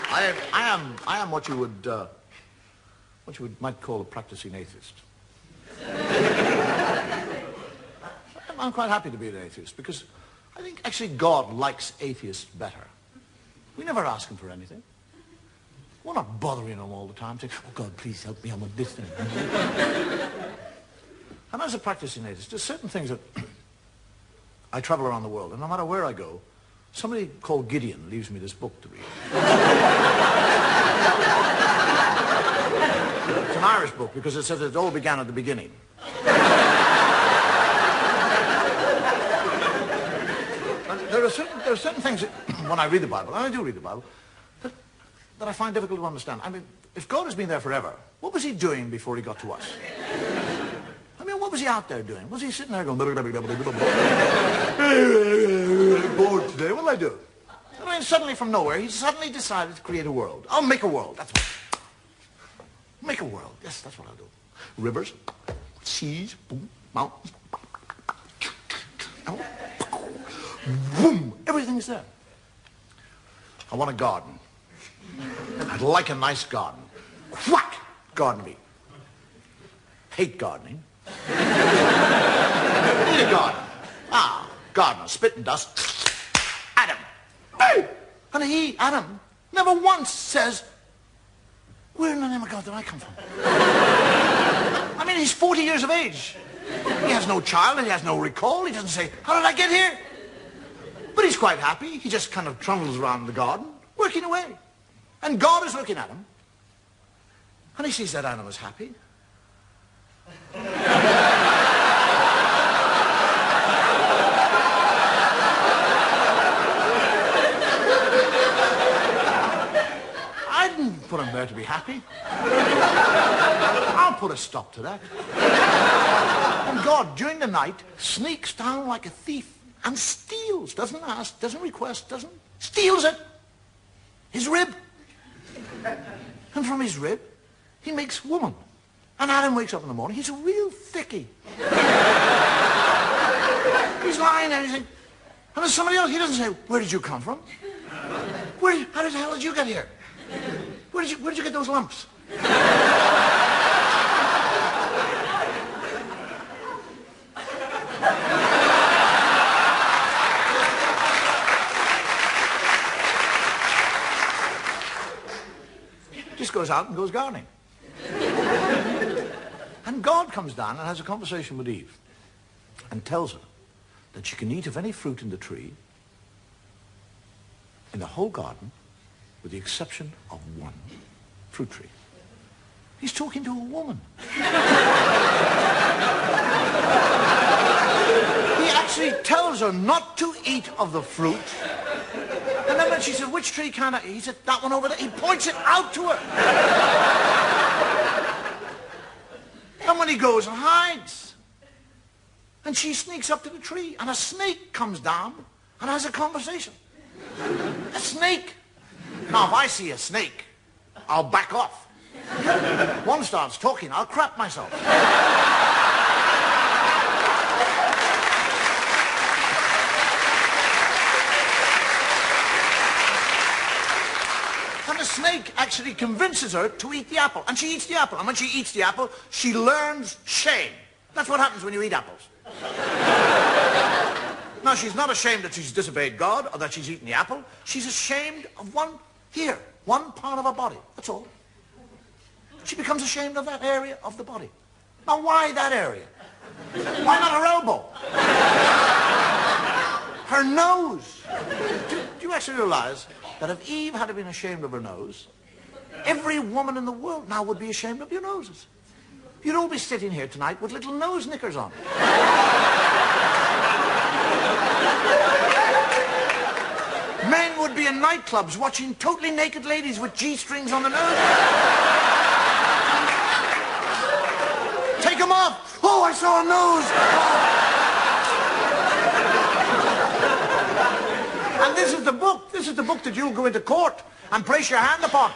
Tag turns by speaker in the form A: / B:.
A: I am what you might call a practicing atheist. I'm quite happy to be an atheist because I think actually God likes atheists better. We never ask him for anything. We're not bothering him all the time saying, oh God, please help me, I want this thing. And as a practicing atheist, there's certain things that I travel around the world, and no matter where I go, somebody called Gideon leaves me this book to read. It's an Irish book because it says it all began at the beginning. There are certain things that, when I read the Bible, and I do read the Bible, that I find difficult to understand. I mean, if God has been there forever, what was he doing before he got to us? I mean, what was he out there doing? Was he sitting there going, bored today, what'll I do? I mean, suddenly from nowhere, he suddenly decided to create a world. I'll make a world, that's what. Make a world, yes, that's what I'll do. Rivers, seas, boom, mountains, boom, everything's there. I want a garden. I'd like a nice garden. Whack! Garden me. Hate gardening. Need a garden. Ah, gardener, spit and dust. Adam. Hey! And he, Adam, never once says, where in the name of God did I come from? I mean, he's 40 years of age. He has no child, he has no recall. He doesn't say, how did I get here? But he's quite happy. He just kind of trundles around the garden, working away. And God is looking at him. And he sees that Adam is happy. I didn't put him there to be happy. I'll put a stop to that. And God, during the night, sneaks down like a thief and steals, doesn't ask, doesn't request, steals it. His rib. And from his rib, he makes woman. And Adam wakes up in the morning, he's a real thickie. He's lying there, and and there's somebody else, he doesn't say, where did you come from? How the hell did you get here? Where did you get those lumps? Just goes out and goes gardening. And God comes down and has a conversation with Eve and tells her that she can eat of any fruit in the tree in the whole garden with the exception of one fruit tree. He's talking to a woman. He actually tells her not to eat of the fruit. And then when she said, which tree can I eat? He said, that one over there. He points it out to her. And when he goes and hides, and she sneaks up to the tree, and a snake comes down and has a conversation. A snake. Now, if I see a snake, I'll back off. One starts talking, I'll crap myself. And the snake actually convinces her to eat the apple. And she eats the apple. And when she eats the apple, she learns shame. That's what happens when you eat apples. Now, she's not ashamed that she's disobeyed God or that she's eaten the apple. She's ashamed of one part of her body. That's all. She becomes ashamed of that area of the body. Now, why that area? Why not her elbow? Her nose. Do you actually realize that if Eve had been ashamed of her nose, every woman in the world now would be ashamed of your noses? You'd all be sitting here tonight with little nose knickers on. Men would be in nightclubs watching totally naked ladies with G-strings on the nose. Take them off. Oh, I saw a nose. Oh. And this is the book that you'll go into court and place your hand upon.